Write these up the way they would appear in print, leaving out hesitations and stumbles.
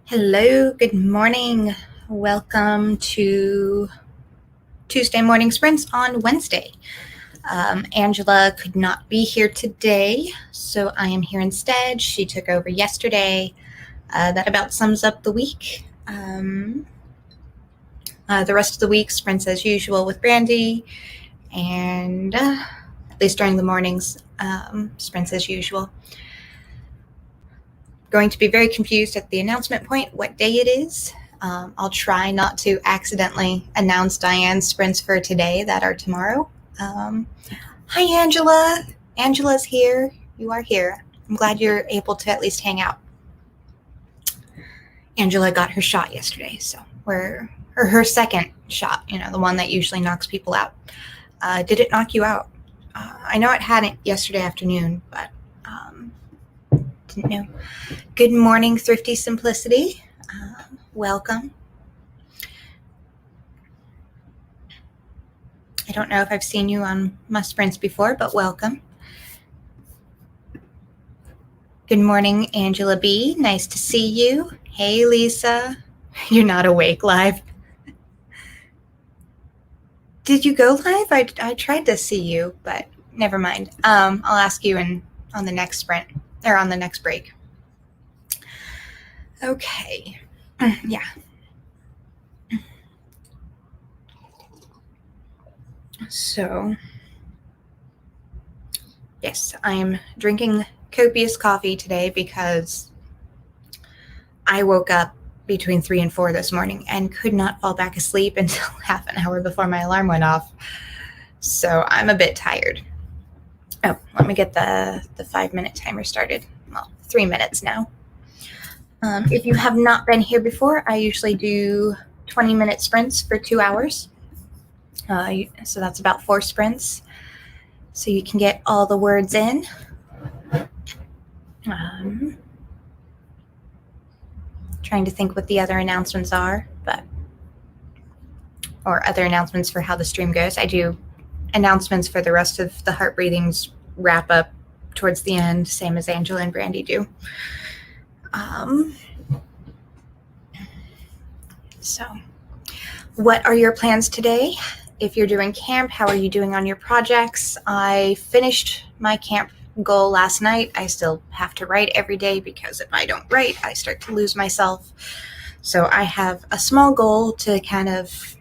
Hello, good morning. Welcome to Tuesday morning sprints on Wednesday. Angela could not be here today, so I am here instead. She took over yesterday. That about sums up the week. The rest of the week, sprints as usual with Brandy, and at least during the mornings, sprints as usual. Going to be very confused at the announcement point what day it is. I'll try not to accidentally announce Diane's sprints for today that are tomorrow. Hi, Angela. Angela's here. You are here. I'm glad you're able to at least hang out. Angela got her shot yesterday, so her second shot, the one that usually knocks people out. Did it knock you out? I know it hadn't yesterday afternoon, but didn't know. Good morning, Thrifty Simplicity. Welcome. I don't know if I've seen you on my sprints before, but welcome. Good morning, Angela B. Nice to see you. Hey, Lisa. You're not awake live. Did you go live? I tried to see you, but never mind. I'll ask you on the next sprint, or on the next break. Okay. Yeah. So, yes, I am drinking copious coffee today because I woke up between 3 and 4 this morning and could not fall back asleep until half an hour before my alarm went off. So I'm a bit tired. Oh, let me get the 5-minute timer started. Well, 3 minutes now. If you have not been here before, I usually do 20-minute sprints for 2 hours. So that's about 4 sprints. So you can get all the words in. Trying to think what the other announcements are, or other announcements for how the stream goes. I do announcements for the rest of the heart breathings wrap up towards the end, same as Angela and Brandy do. So what are your plans today? If you're doing camp, how are you doing on your projects? I finished my camp goal last night. I still have to write every day because if I don't write, I start to lose myself. So I have a small goal to kind of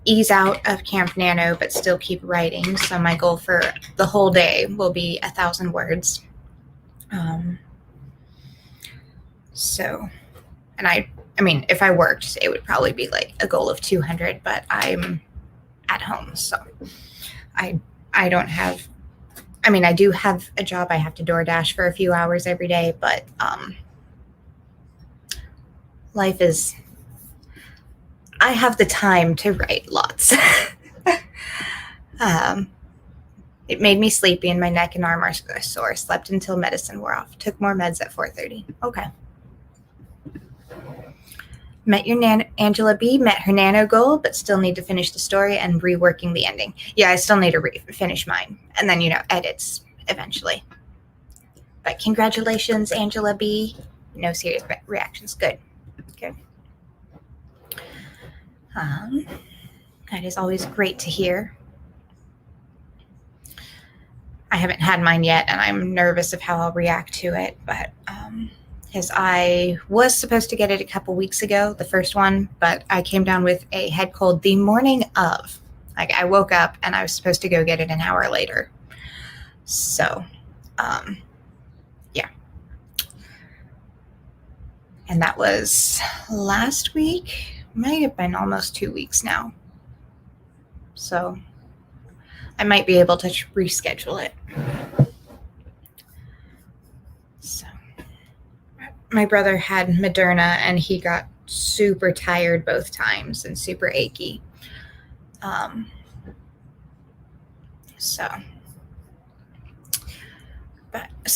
ease out of Camp Nano, but still keep writing. So my goal for the whole day will be 1,000 words. And I mean, if I worked, it would probably be like a goal of 200, but I'm at home. So I don't have, I do have a job. I have to DoorDash for a few hours every day, but life is, I have the time to write lots. It made me sleepy and my neck and arm are sore. Slept until medicine wore off. Took more meds at 4:30. Okay. Met your Angela B. Met her nano goal, but still need to finish the story and reworking the ending. Yeah, I still need to finish mine. And then, edits eventually. But congratulations, Angela B. No serious reactions. Good. Good. That is always great to hear. I haven't had mine yet, and I'm nervous of how I'll react to it, but because I was supposed to get it a couple weeks ago, the first one, but I came down with a head cold the morning of. Like, I woke up and I was supposed to go get it an hour later. So, yeah. And that was last week. Might have been almost 2 weeks now. So I might be able to reschedule it. So my brother had Moderna and he got super tired both times and super achy. So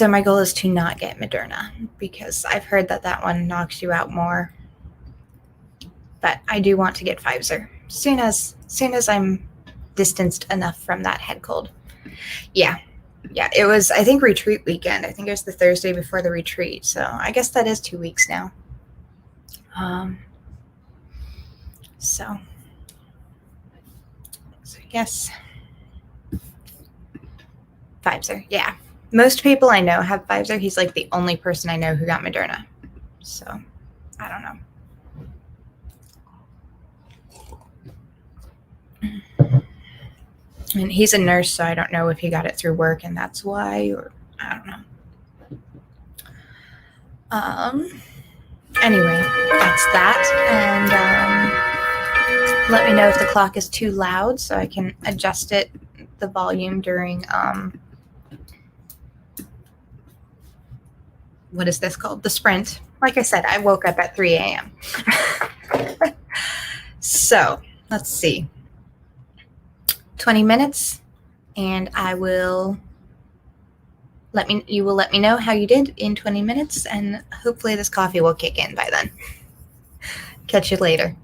my goal is to not get Moderna because I've heard that one knocks you out more. But I do want to get Pfizer soon as I'm distanced enough from that head cold. Yeah. Yeah, it was, I think, retreat weekend. I think it was the Thursday before the retreat. So I guess that is 2 weeks now. So I guess Pfizer. Yeah. Most people I know have Pfizer. He's like the only person I know who got Moderna. So I don't know. And he's a nurse, so I don't know if he got it through work and that's why, or I don't know. Anyway, that's that. And let me know if the clock is too loud so I can adjust it, the volume during, what is this called? The sprint. Like I said, I woke up at 3 a.m. So let's see. 20 minutes, and you will let me know how you did in 20 minutes, and hopefully this coffee will kick in by then. Catch you later.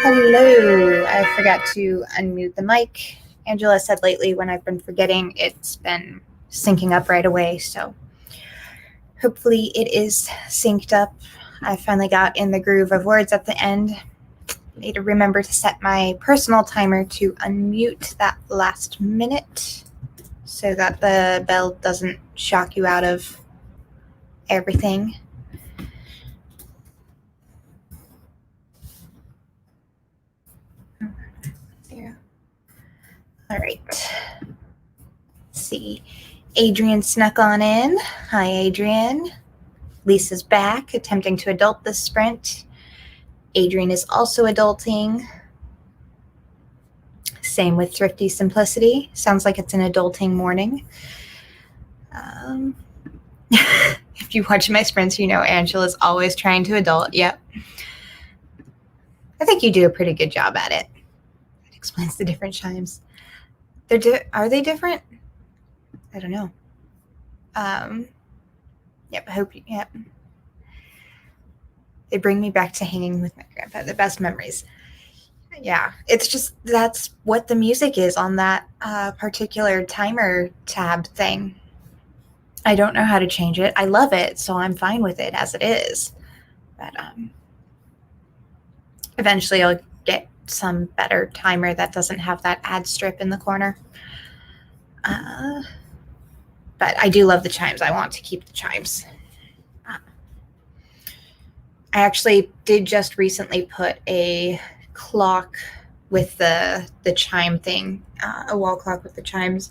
Hello. I forgot to unmute the mic. Angela said lately when I've been forgetting, it's been syncing up right away. So hopefully it is synced up. I finally got in the groove of words at the end. Need to remember to set my personal timer to unmute that last minute so that the bell doesn't shock you out of everything. There. All right. Let's see. Adrian snuck on in. Hi, Adrian. Lisa's back, attempting to adult this sprint. Adrian is also adulting. Same with Thrifty Simplicity. Sounds like it's an adulting morning. If you watch my sprints, you know Angela's always trying to adult. Yep. I think you do a pretty good job at it. It explains the different chimes. Are they different? I don't know. Yep. They bring me back to hanging with my grandpa, the best memories. Yeah, it's just that's what the music is on that particular timer tab thing. I don't know how to change it. I love it, so I'm fine with it as it is. But eventually I'll get some better timer that doesn't have that ad strip in the corner. But I do love the chimes. I want to keep the chimes. I actually did just recently put a clock with the chime thing, a wall clock with the chimes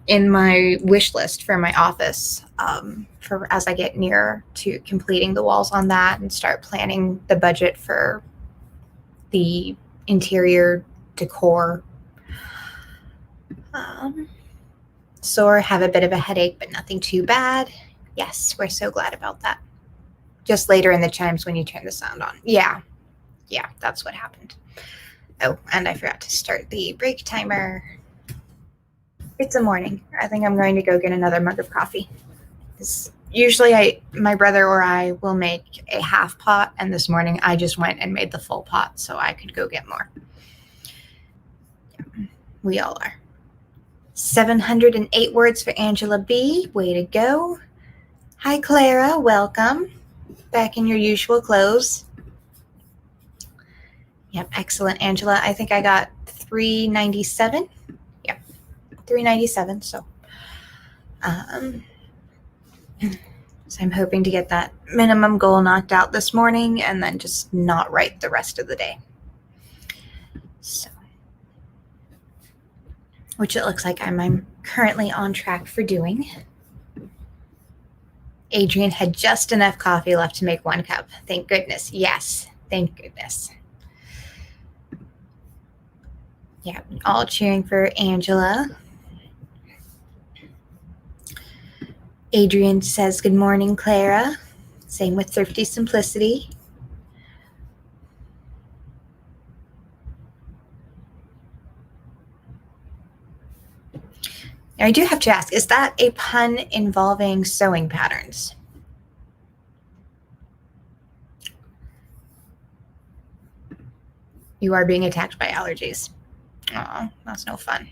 in my wish list for my office for as I get nearer to completing the walls on that and start planning the budget for the interior decor. Sore, have a bit of a headache, but nothing too bad. Yes, we're so glad about that. Just later in the chimes when you turn the sound on. Yeah, that's what happened. Oh, and I forgot to start the break timer. It's a morning. I think I'm going to go get another mug of coffee. Usually my brother or I will make a half pot, and this morning I just went and made the full pot so I could go get more. We all are. 708 words for Angela B. Way to go. Hi, Clara. Welcome. Back in your usual clothes. Yep, excellent, Angela. I think I got 397. Yep, 397. So I'm hoping to get that minimum goal knocked out this morning and then just not write the rest of the day. So, which it looks like I'm currently on track for doing. Adrian had just enough coffee left to make 1 cup. Thank goodness. Yes, thank goodness. Yeah, all cheering for Angela. Adrian says, good morning, Clara. Same with Thrifty Simplicity. Now, I do have to ask, is that a pun involving sewing patterns? You are being attacked by allergies. Oh, that's no fun.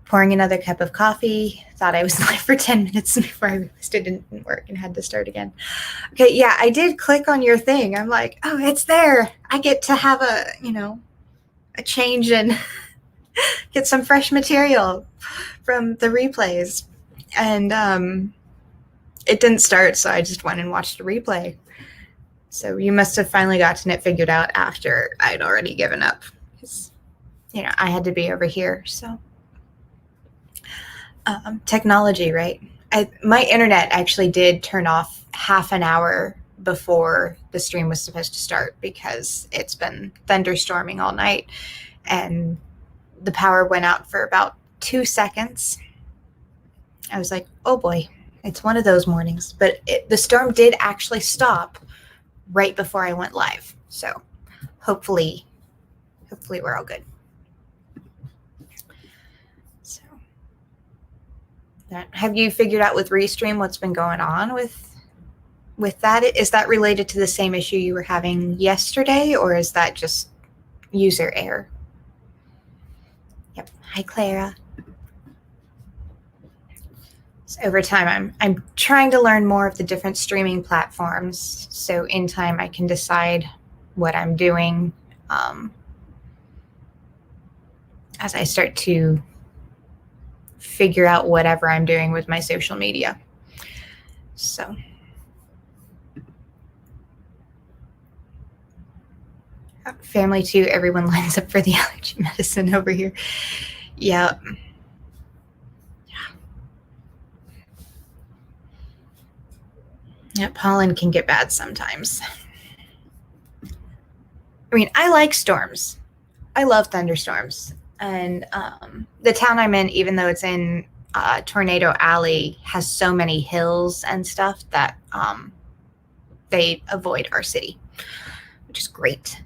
Pouring another cup of coffee. Thought I was live for 10 minutes before I realized it didn't work and had to start again. Okay, yeah, I did click on your thing. I'm like, oh, it's there. I get to have a change and get some fresh material from the replays. And it didn't start, so I just went and watched a replay. So you must have finally gotten it figured out after I'd already given up. Because, I had to be over here, so. Technology, right? My internet actually did turn off half an hour before the stream was supposed to start because it's been thunderstorming all night and the power went out for about 2 seconds. I was like, oh boy, it's one of those mornings. But the storm did actually stop right before I went live. So hopefully we're all good. Have you figured out with Restream what's been going on with with that, is that related to the same issue you were having yesterday, or is that just user error? Yep. Hi, Clara. So over time, I'm trying to learn more of the different streaming platforms, so in time I can decide what I'm doing as I start to figure out whatever I'm doing with my social media. So family too, everyone lines up for the allergy medicine over here. Yeah. Yeah, pollen can get bad sometimes. I mean, I like storms. I love thunderstorms. And the town I'm in, even though it's in Tornado Alley, has so many hills and stuff that they avoid our city, which is great.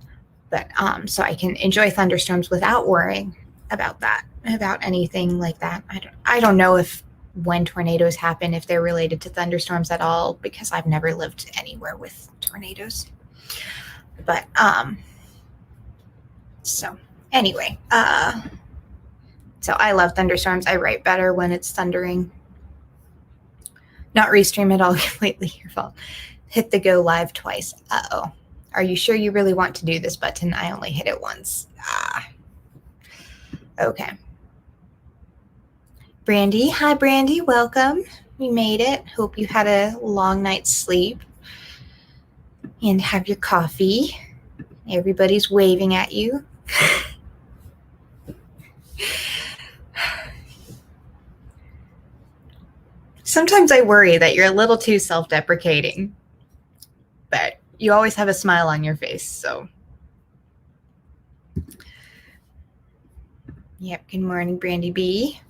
But so I can enjoy thunderstorms without worrying about that, about anything like that. I don't know if when tornadoes happen, if they're related to thunderstorms at all, because I've never lived anywhere with tornadoes. But so anyway, so I love thunderstorms. I write better when it's thundering. Not restream at all, completely your fault. Hit the go live twice. Uh-oh. Are you sure you really want to do this button? I only hit it once. Okay. Brandy, hi Brandy, welcome. We made it. Hope you had a long night's sleep and have your coffee. Everybody's waving at you. Sometimes I worry that you're a little too self-deprecating, but you always have a smile on your face, so. Yep, good morning, Brandy B.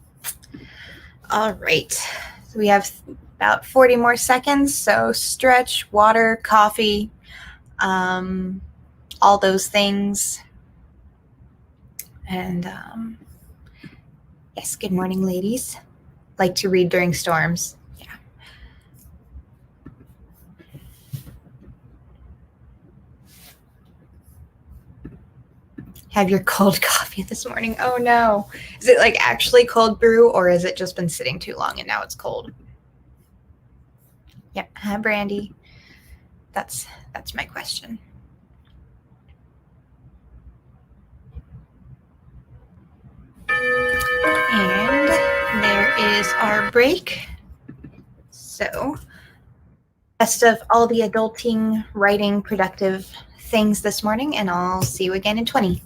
All right, so we have about 40 more seconds, so stretch, water, coffee, all those things. And yes, good morning, ladies. Like to read during storms. Yeah. Have your cold coffee this morning. Oh no. Is it like actually cold brew, or has it just been sitting too long and now it's cold? Yep. Hi, Brandy. That's my question. And there is our break. So, best of all the adulting, writing, productive things this morning, and I'll see you again in 20.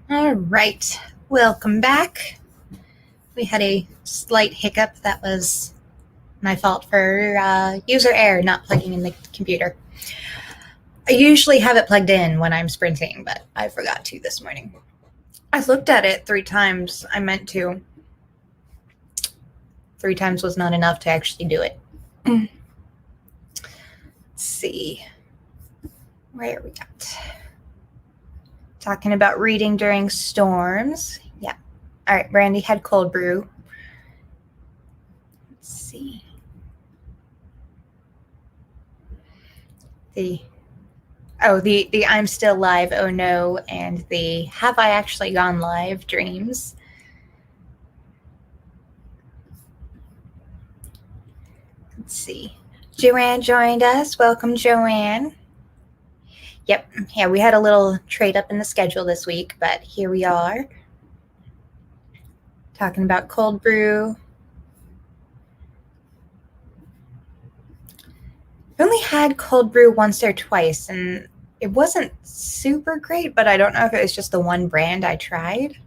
All right, welcome back. We had a slight hiccup. That was my fault for user error, not plugging in the computer. I usually have it plugged in when I'm sprinting, but I forgot to this morning. I looked at it 3 times. I meant to. 3 times was not enough to actually do it. Let's see. Where are we at? Talking about reading during storms. Yeah. All right, Brandy had cold brew. Let's see. The I'm still live, oh no, and the have I actually gone live dreams. Let's see. Joanne joined us. Welcome, Joanne. Yep. Yeah, we had a little trade up in the schedule this week, but here we are. Talking about cold brew. I only had cold brew once or twice, and it wasn't super great, but I don't know if it was just the one brand I tried.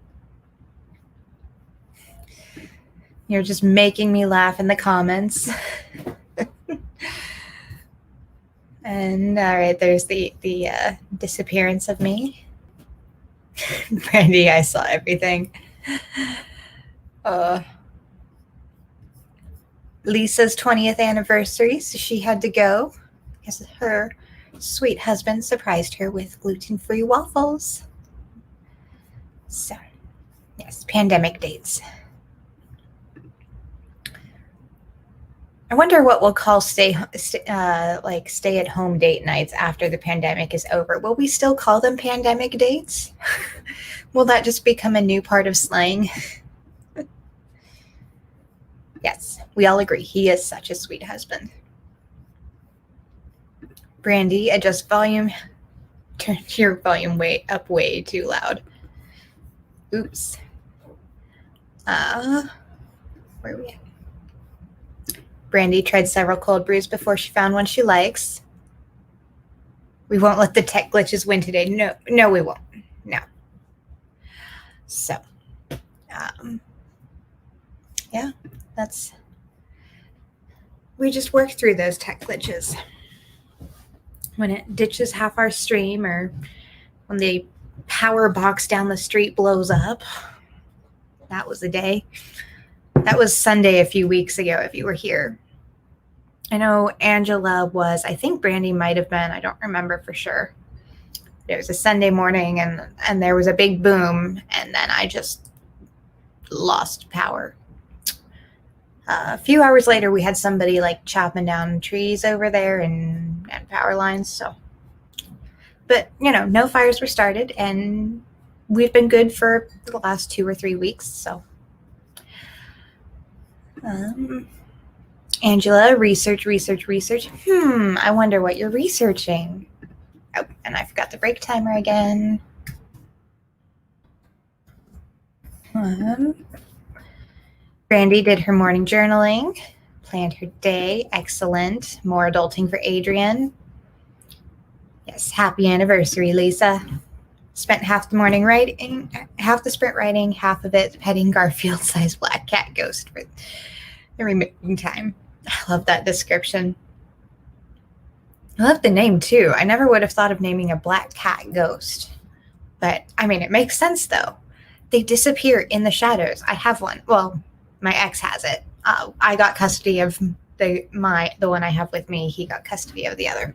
You're just making me laugh in the comments. And all right, there's the disappearance of me. Brandy, I saw everything. Lisa's 20th anniversary, so she had to go because her sweet husband surprised her with gluten-free waffles. So, yes, pandemic dates. I wonder what we'll call stay-at-home date nights after the pandemic is over. Will we still call them pandemic dates? Will that just become a new part of slang? Yes, we all agree. He is such a sweet husband. Brandy, adjust volume. Turn your volume way too loud. Oops. Where are we at? Brandy tried several cold brews before she found one she likes. We won't let the tech glitches win today. No, we won't. No. So, yeah, we just work through those tech glitches. When it ditches half our stream or when the power box down the street blows up, that was the day. That was Sunday a few weeks ago if you were here. I know Angela was, I think Brandy might have been, I don't remember for sure. It was a Sunday morning and there was a big boom and then I just lost power. A few hours later, we had somebody like chopping down trees over there and power lines. So, but no fires were started and we've been good for the last 2 or 3 weeks. So, Angela, research. I wonder what you're researching. Oh, and I forgot the break timer again. Brandy did her morning journaling, planned her day. Excellent. More adulting for Adrian. Yes, happy anniversary, Lisa. Spent half the morning writing, half the sprint writing, half of it petting Garfield-sized black cat ghost for the remaining time. I love that description. I love the name too. I never would have thought of naming a black cat ghost. But I mean, it makes sense though. They disappear in the shadows. I have one. Well, my ex has it. I got custody of the one I have with me. He got custody of the other.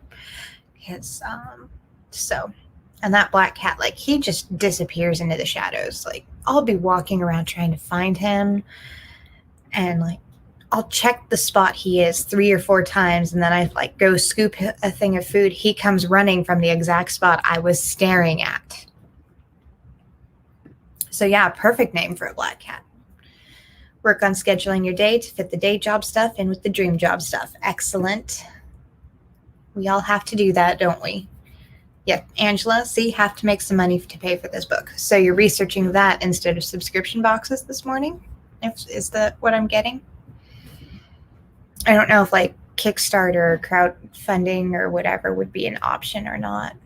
And that black cat, like, he just disappears into the shadows. Like, I'll be walking around trying to find him, and like, I'll check the spot he is 3 or 4 times, and then I like go scoop a thing of food. He comes running from the exact spot I was staring at. So yeah, perfect name for a black cat. Work on scheduling your day to fit the day job stuff in with the dream job stuff. Excellent. We all have to do that, don't we? Yep, Angela, see, have to make some money to pay for this book. So you're researching that instead of subscription boxes this morning? Is that what I'm getting? I don't know if like Kickstarter or crowdfunding or whatever would be an option or not.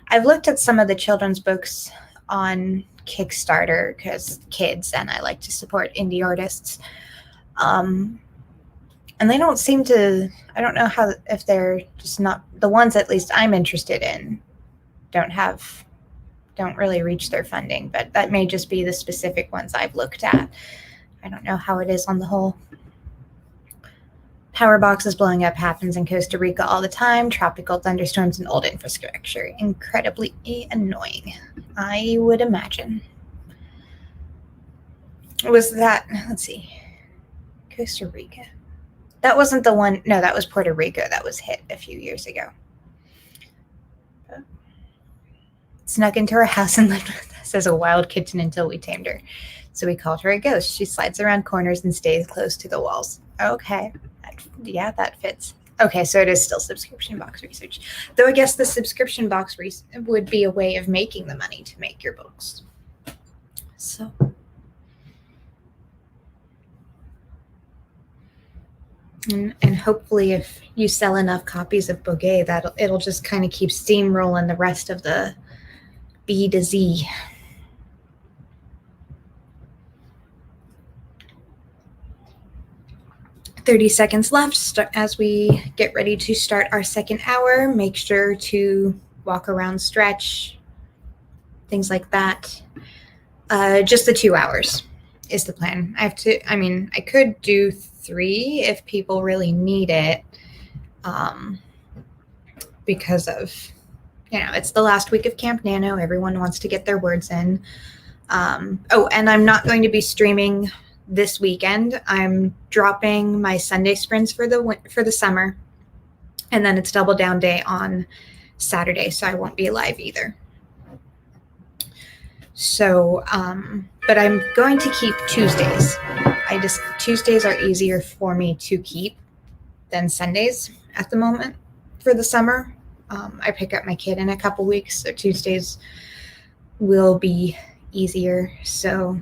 I've looked at some of the children's books on Kickstarter because kids, and I like to support indie artists. And they don't seem to, I don't know if they're just not, the ones at least I'm interested in don't really reach their funding, but that may just be the specific ones I've looked at. I don't know how it is on the whole. Power boxes blowing up happens in Costa Rica all the time. Tropical thunderstorms and old infrastructure. Incredibly annoying, I would imagine. Was that, let's see, Costa Rica? That wasn't the one, no, that was Puerto Rico that was hit a few years ago. Snuck into her house and lived with us as a wild kitten until we tamed her. So we called her a ghost. She slides around corners and stays close to the walls. Okay. Yeah, that fits. Okay, so it is still subscription box research. Though I guess the subscription box would be a way of making the money to make your books. So. And hopefully if you sell enough copies of Book A, it'll just kind of keep steamrolling the rest of the B to Z. "30 seconds left as we get ready to start our second hour. Make sure to walk around, stretch, things like that. Just the 2 hours is the plan. I could do 3 if people really need it, because of, it's the last week of Camp Nano. Everyone wants to get their words in. And I'm not going to be streaming this weekend. I'm dropping my Sunday sprints for the summer, and then it's double down day on Saturday, so I won't be live either. So, but I'm going to keep Tuesdays. Tuesdays are easier for me to keep than Sundays at the moment for the summer. I pick up my kid in a couple weeks, so Tuesdays will be easier. So,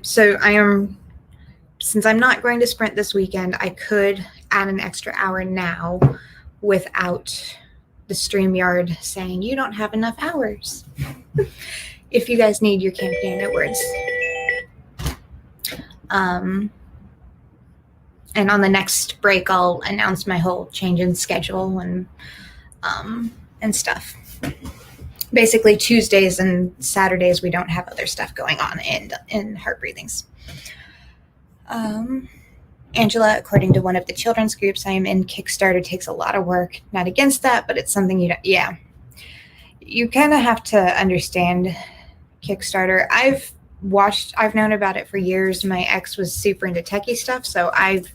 so since I'm not going to sprint this weekend, I could add an extra hour now without the StreamYard saying you don't have enough hours. If you guys need your Camp Nano words. And on the next break, I'll announce my whole change in schedule and stuff. Basically, Tuesdays and Saturdays, we don't have other stuff going on in heart breathings. Angela, according to one of the children's groups I am in, Kickstarter takes a lot of work. Not against that, but it's something you kind of have to understand Kickstarter. I've known about it for years. My ex was super into techie stuff, so I've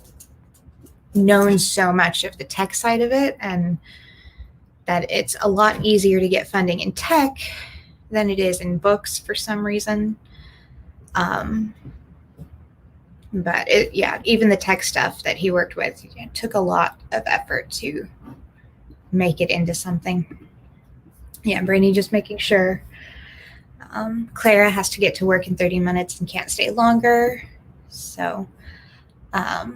known so much of the tech side of it, and that it's a lot easier to get funding in tech than it is in books for some reason. But yeah, even the tech stuff that he worked with took a lot of effort to make it into something. Yeah, Brandy just making sure. Clara has to get to work in 30 minutes and can't stay longer. So I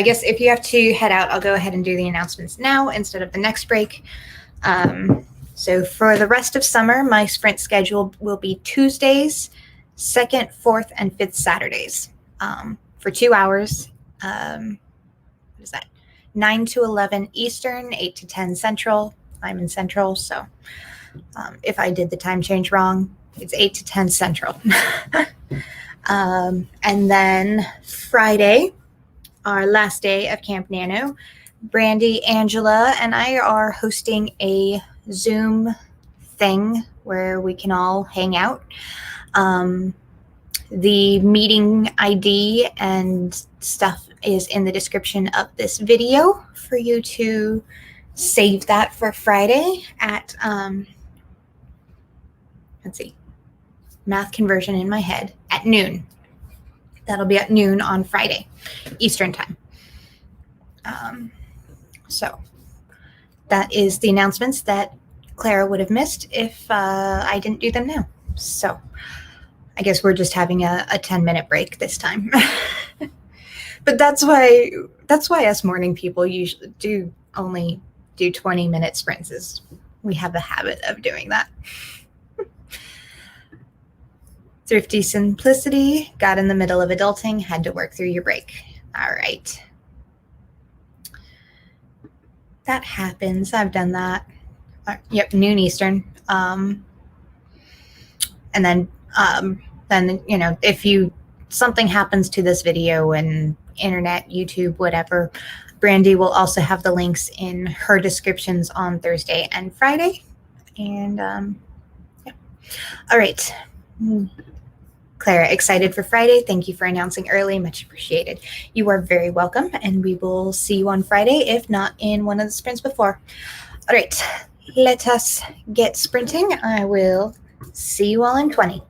guess if you have to head out, I'll go ahead and do the announcements now instead of the next break. So for the rest of summer, my sprint schedule will be Tuesdays, 2nd, 4th, and 5th Saturdays for 2 hours. What is that? 9 to 11 Eastern, 8 to 10 Central. I'm in Central, so if I did the time change wrong, it's 8 to 10 Central. And then Friday, our last day of Camp Nano, Brandy, Angela, and I are hosting a Zoom thing where we can all hang out. The meeting ID and stuff is in the description of this video for you to save that for Friday at, let's see, math conversion in my head, at noon. That'll be at noon on Friday, Eastern time. So that is the announcements that Clara would have missed if I didn't do them now. So I guess we're just having a 10-minute break this time. But that's why us morning people usually only do 20-minute sprints. Is we have a habit of doing that. Thrifty simplicity, got in the middle of adulting, had to work through your break. All right. That happens. I've done that. Yep, noon Eastern. And then if something happens to this video and internet, YouTube, whatever, Brandy will also have the links in her descriptions on Thursday and Friday. And yeah. All right. Clara, excited for Friday. Thank you for announcing early. Much appreciated. You are very welcome. And we will see you on Friday, if not in one of the sprints before. All right. Let us get sprinting. I will see you all in 20.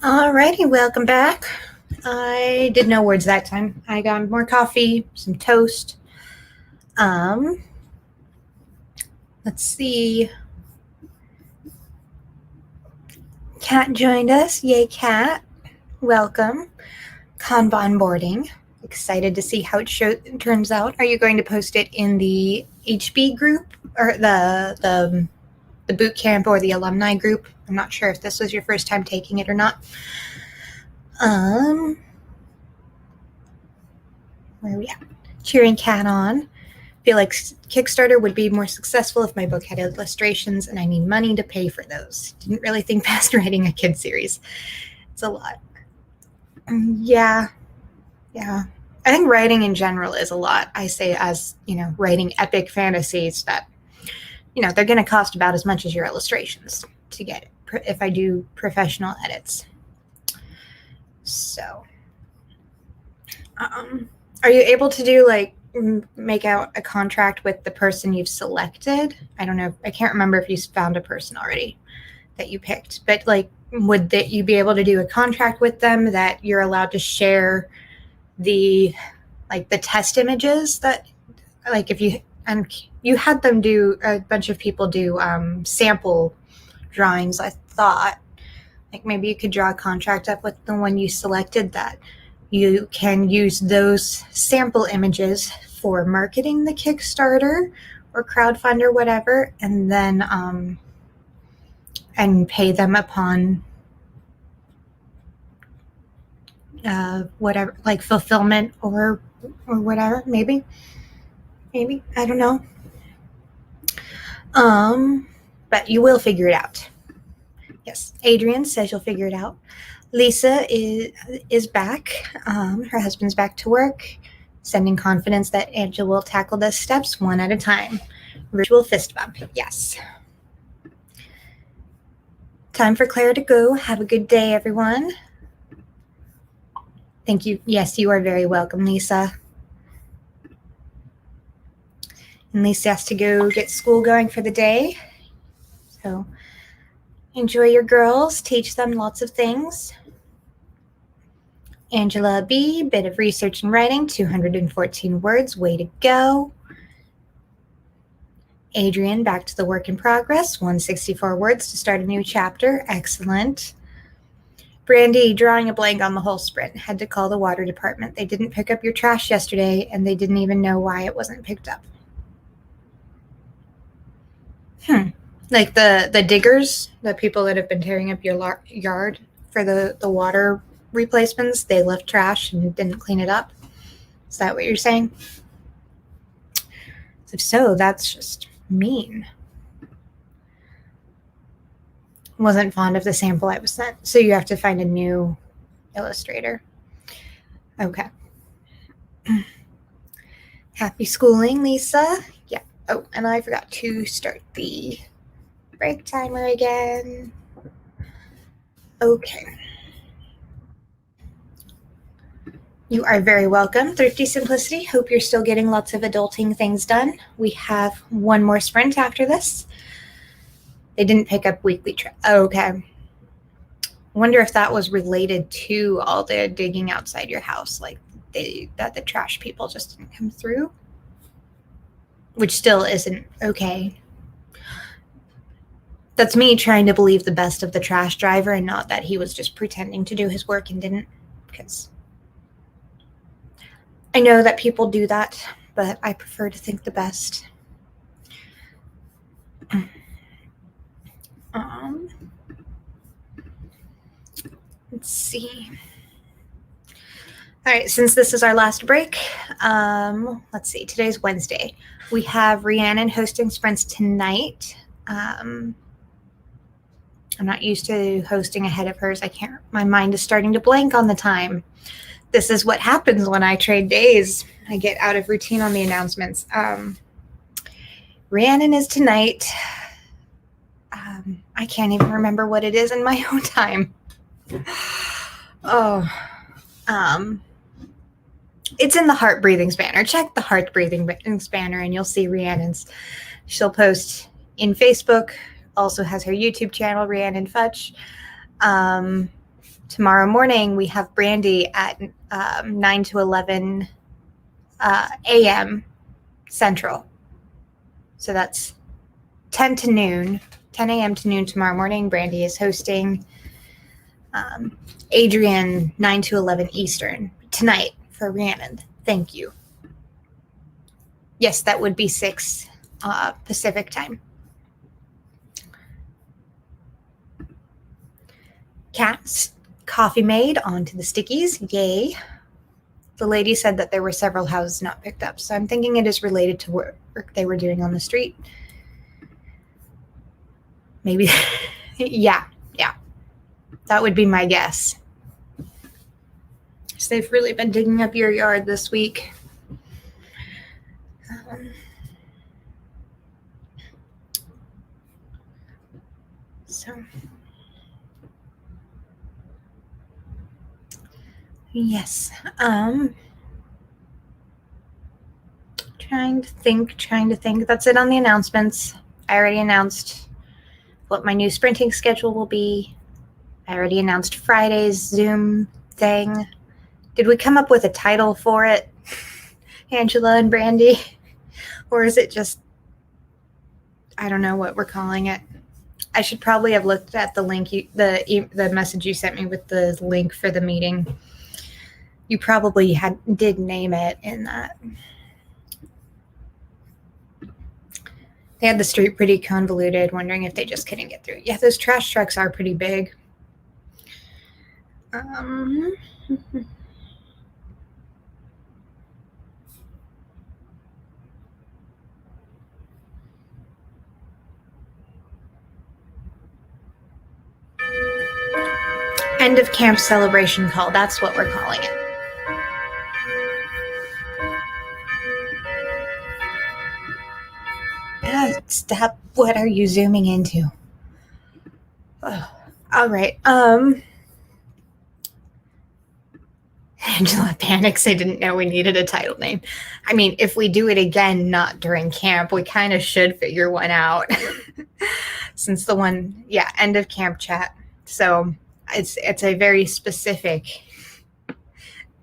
Alrighty, welcome back. I did no words that time. I got more coffee, some toast. Let's see. Kat joined us. Yay, Kat. Welcome. Kanban boarding. Excited to see how it turns out. Are you going to post it in the HB group or the boot camp or the alumni group? I'm not sure if this was your first time taking it or not. Where are we at? Cheering Kat on. Feel like Kickstarter would be more successful if my book had illustrations, and I need money to pay for those. Didn't really think past writing a kid series. It's a lot. Yeah. I think writing in general is a lot. I say as, writing epic fantasies that, they're going to cost about as much as your illustrations to get it if I do professional edits. So, are you able to do make out a contract with the person you've selected? I don't know. I can't remember if you found a person already that you picked, but would you be able to do a contract with them that you're allowed to share the test images that if you had them do, a bunch of people do sample drawings. I thought maybe you could draw a contract up with the one you selected that you can use those sample images for marketing the Kickstarter or crowdfund or whatever, and then and pay them upon whatever, fulfillment or whatever. Maybe I don't know. But you will figure it out. Yes, Adrian says you'll figure it out. Lisa is back. Her husband's back to work, sending confidence that Angela will tackle the steps one at a time. Virtual fist bump. Yes. Time for Claire to go. Have a good day, everyone. Thank you. Yes, you are very welcome, Lisa. And Lisa has to go get school going for the day. So enjoy your girls. Teach them lots of things. Angela B, bit of research and writing, 214 words. Way to go. Adrian, back to the work in progress, 164 words to start a new chapter. Excellent. Brandy, drawing a blank on the whole sprint. Had to call the water department. They didn't pick up your trash yesterday, and they didn't even know why it wasn't picked up. Like the diggers, the people that have been tearing up your yard for the water replacements, they left trash and didn't clean it up. Is that what you're saying? If so, that's just mean. Wasn't fond of the sample I was sent, so you have to find a new illustrator. Okay. Happy schooling, Lisa. Yeah. Oh, and I forgot to start the break timer again. Okay. You are very welcome. Thrifty Simplicity. Hope you're still getting lots of adulting things done. We have one more sprint after this. They didn't pick up weekly. Okay. Wonder if that was related to all the digging outside your house, like that the trash people just didn't come through, which still isn't okay. That's me trying to believe the best of the trash driver and not that he was just pretending to do his work and didn't, because I know that people do that, but I prefer to think the best. Let's see. All right, since this is our last break, let's see. Today's Wednesday. We have Rhiannon hosting sprints tonight. I'm not used to hosting ahead of hers. My mind is starting to blank on the time. This is what happens when I trade days. I get out of routine on the announcements. Rhiannon is tonight. I can't even remember what it is in my own time. It's in the heart breathing spanner. Check the heart breathing spanner and you'll see Rhiannon's. She'll post in Facebook, also has her YouTube channel, Rhiannon Futch. Tomorrow morning, we have Brandy at 9 to 11 a.m. Central. So that's 10 to noon, 10 a.m. to noon tomorrow morning. Brandy is hosting. Adrian, 9 to 11 Eastern tonight for Rhiannon. Thank you. Yes, that would be 6 Pacific time. Cats, coffee made onto the stickies. Yay. The lady said that there were several houses not picked up, so I'm thinking it is related to work they were doing on the street. Maybe. Yeah. That would be my guess. So they've really been digging up your yard this week. Yes. Trying to think. That's it on the announcements. I already announced what my new sprinting schedule will be. I already announced Friday's Zoom thing. Did we come up with a title for it, Angela and Brandy? Or is it just, I don't know what we're calling it. I should probably have looked at the link, the message you sent me with the link for the meeting. You probably did name it in that. They had the street pretty convoluted, wondering if they just couldn't get through. Yeah, those trash trucks are pretty big. End of camp celebration call. That's what we're calling it. Stop. What are you zooming into? Oh, all right. Angela panics. I didn't know we needed a title name. I mean, if we do it again, not during camp, we kind of should figure one out. Since the one, end of camp chat. So it's a very specific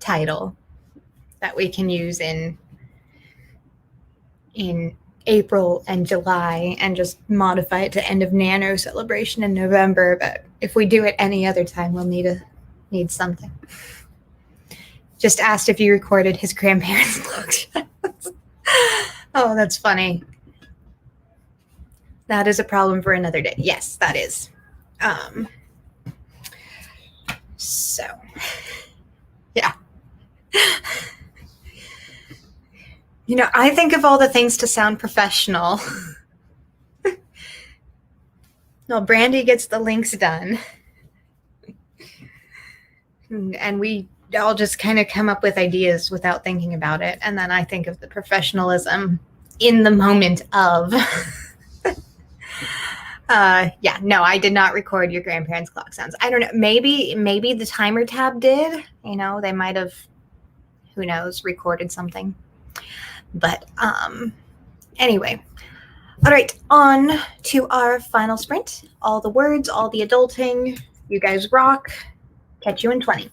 title that we can use in April and July and just modify it to end of Nano celebration in November. But if we do it any other time, we'll need something. Just asked if you recorded his grandparents' look. Oh, that's funny. That is a problem for another day. Yes, that is. So, yeah. You know, I think of all the things to sound professional. Well, Brandy gets the links done. And we all just kind of come up with ideas without thinking about it. And then I think of the professionalism in the moment of. Yeah, no, I did not record your grandparents' clock sounds. I don't know. Maybe the timer tab did. You know, they might have, who knows, recorded something. But anyway. All right, on to our final sprint. All the words, all the adulting. You guys rock. Catch you in 20.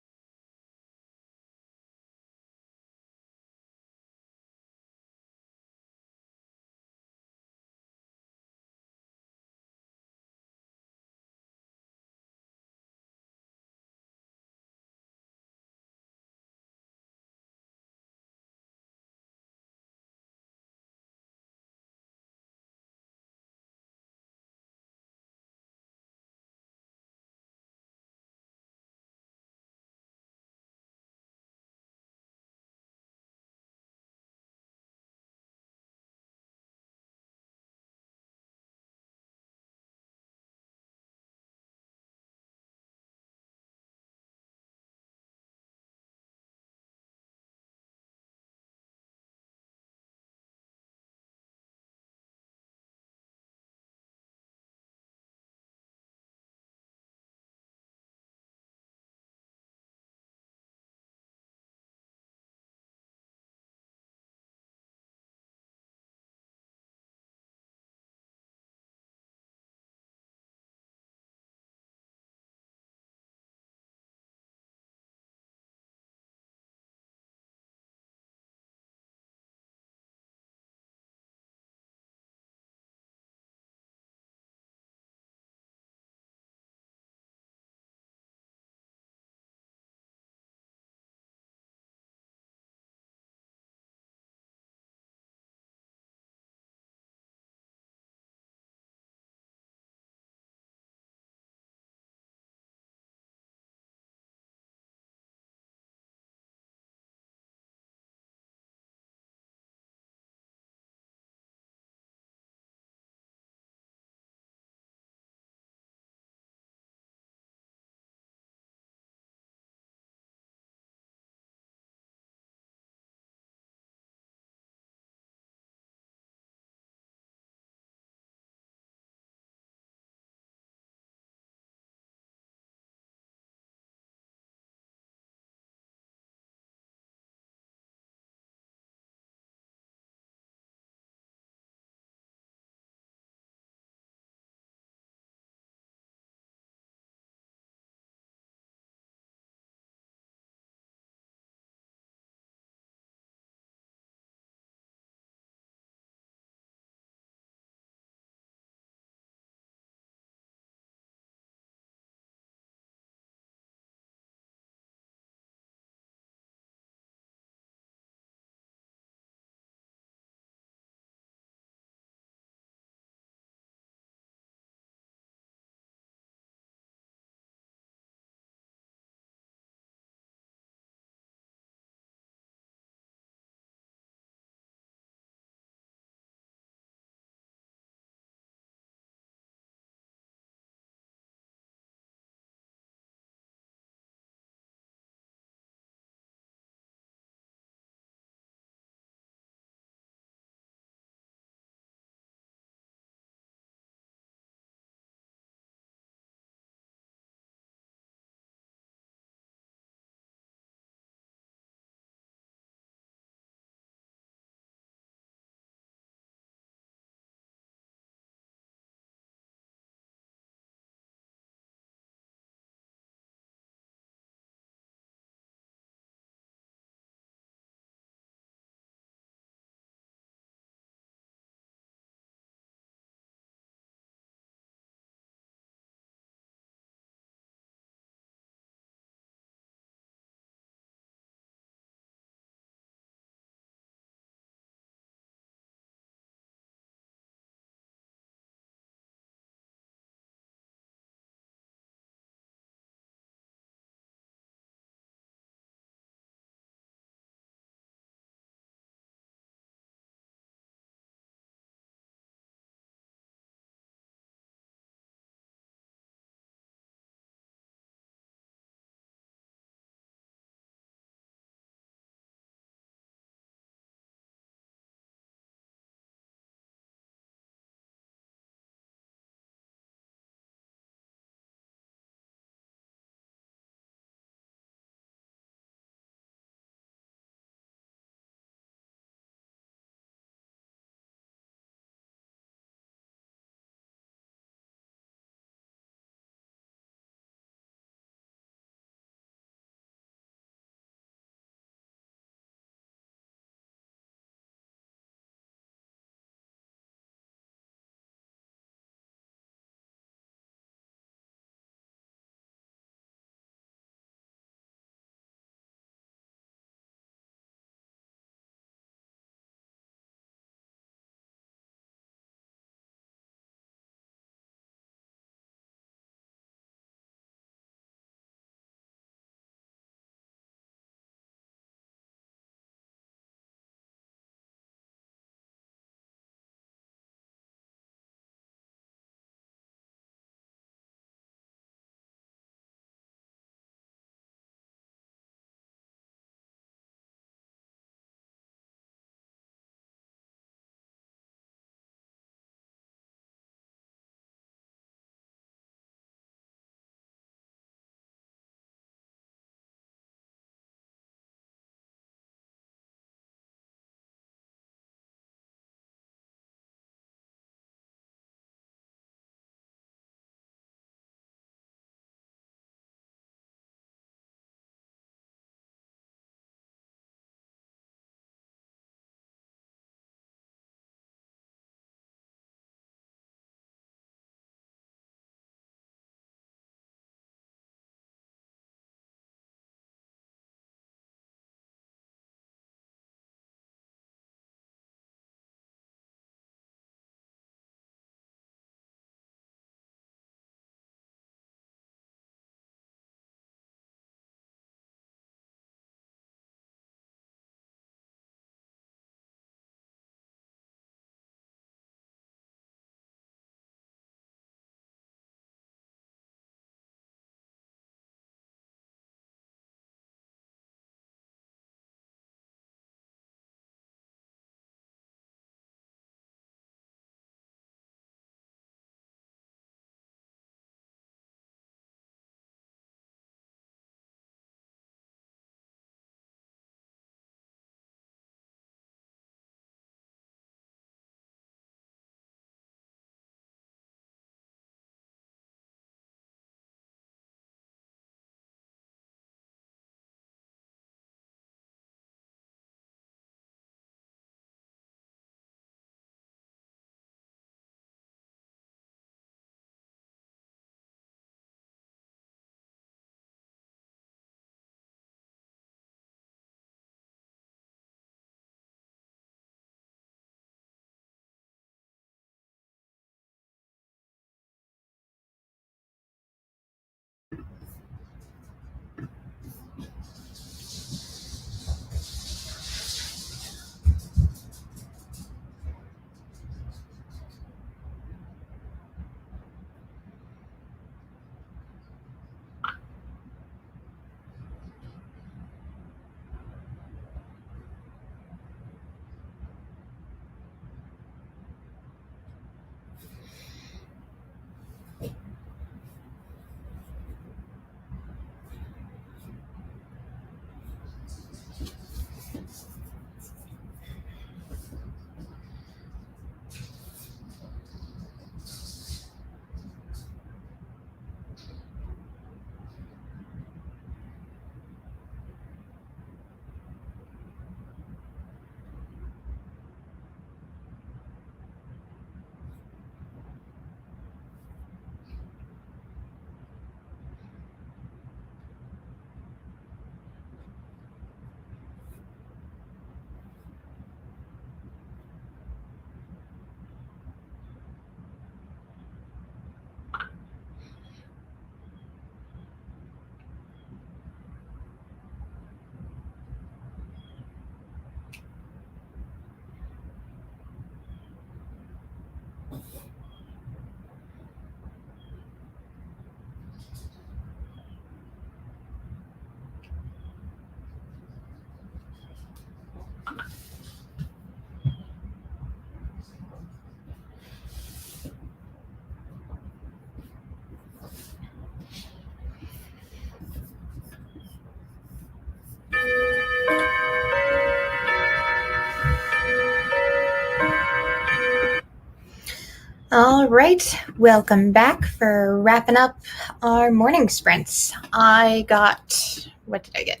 All right, welcome back for wrapping up our morning sprints. I got, what did I get?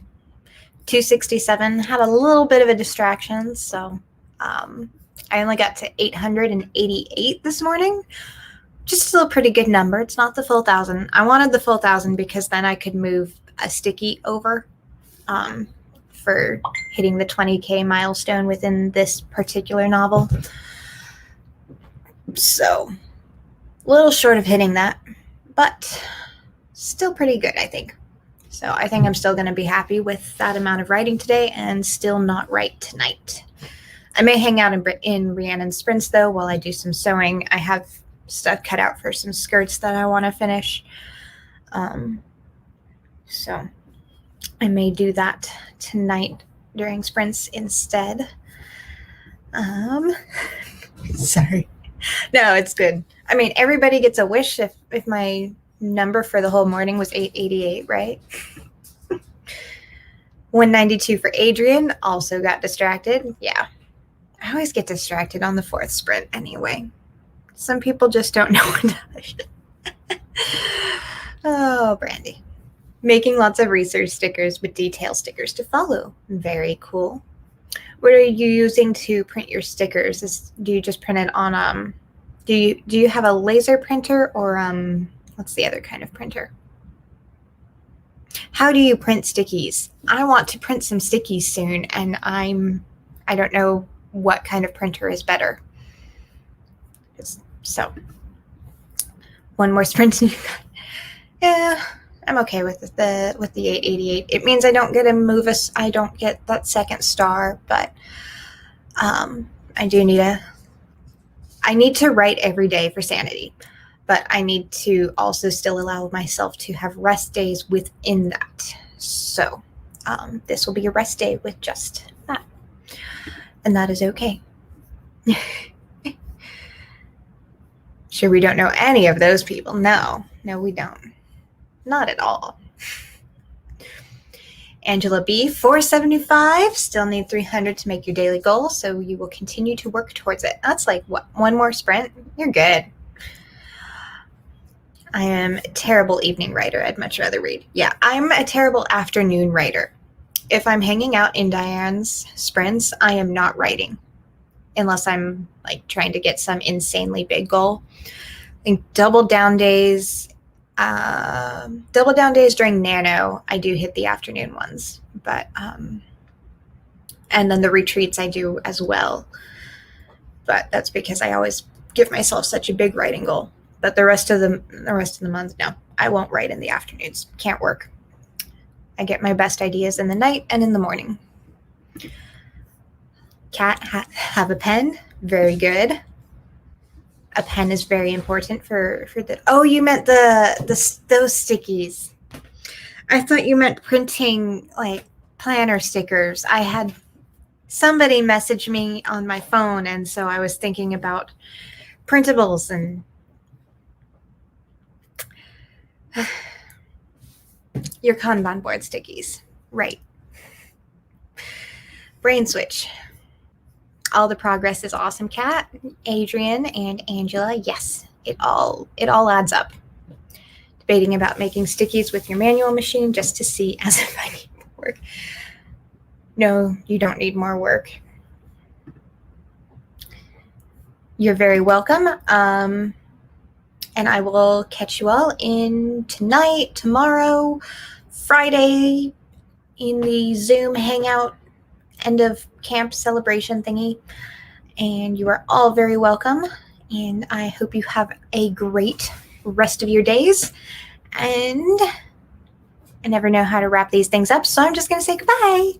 267, had a little bit of a distraction, so I only got to 888 this morning. Just still a pretty good number. It's not the full 1,000. I wanted the full 1,000 because then I could move a sticky over for hitting the 20K milestone within this particular novel. So, a little short of hitting that, but still pretty good, I think. So I think I'm still going to be happy with that amount of writing today and still not write tonight. I may hang out in Rhiannon's sprints, though, while I do some sewing. I have stuff cut out for some skirts that I want to finish. So I may do that tonight during sprints instead. Sorry. No, it's good. I mean, everybody gets a wish if my number for the whole morning was 888, right? 192 for Adrian, also got distracted. Yeah, I always get distracted on the 4th sprint anyway. Some people just don't know what. Oh, Brandy. Making lots of research stickers with detail stickers to follow. Very cool. What are you using to print your stickers? Do you just print it on do you have a laser printer or what's the other kind of printer? How do you print stickies? I want to print some stickies soon, and I don't know what kind of printer is better. So, one more sprint. Yeah, I'm okay with the 888. It means I don't get to move us. I don't get that second star, but I need to write every day for sanity, but I need to also still allow myself to have rest days within that. So this will be a rest day with just that, and that is okay. Sure, we don't know any of those people. No, we don't. Not at all. Angela B, 475, still need 300 to make your daily goal, so you will continue to work towards it. That's like, what, one more sprint? You're good. I am a terrible evening writer. I'd much rather read. Yeah, I'm a terrible afternoon writer. If I'm hanging out in Diane's sprints, I am not writing unless I'm like trying to get some insanely big goal. I think double down days during Nano, I do hit the afternoon ones, but and then the retreats I do as well. But that's because I always give myself such a big writing goal. But the rest of the month, no, I won't write in the afternoons. Can't work. I get my best ideas in the night and in the morning. Cat, have a pen. Very good. A pen is very important for the. Oh, you meant those stickies. I thought you meant printing like planner stickers. I had somebody message me on my phone, and so I was thinking about printables and your Kanban board stickies. Right. Brain switch. All the progress is awesome, Kat, Adrian, and Angela. Yes, it all adds up. Debating about making stickies with your manual machine just to see as if I need more work. No, you don't need more work. You're very welcome. And I will catch you all in tonight, tomorrow, Friday, in the Zoom Hangout end of camp celebration thingy. And you are all very welcome. And I hope you have a great rest of your days. And I never know how to wrap these things up, so I'm just going to say goodbye.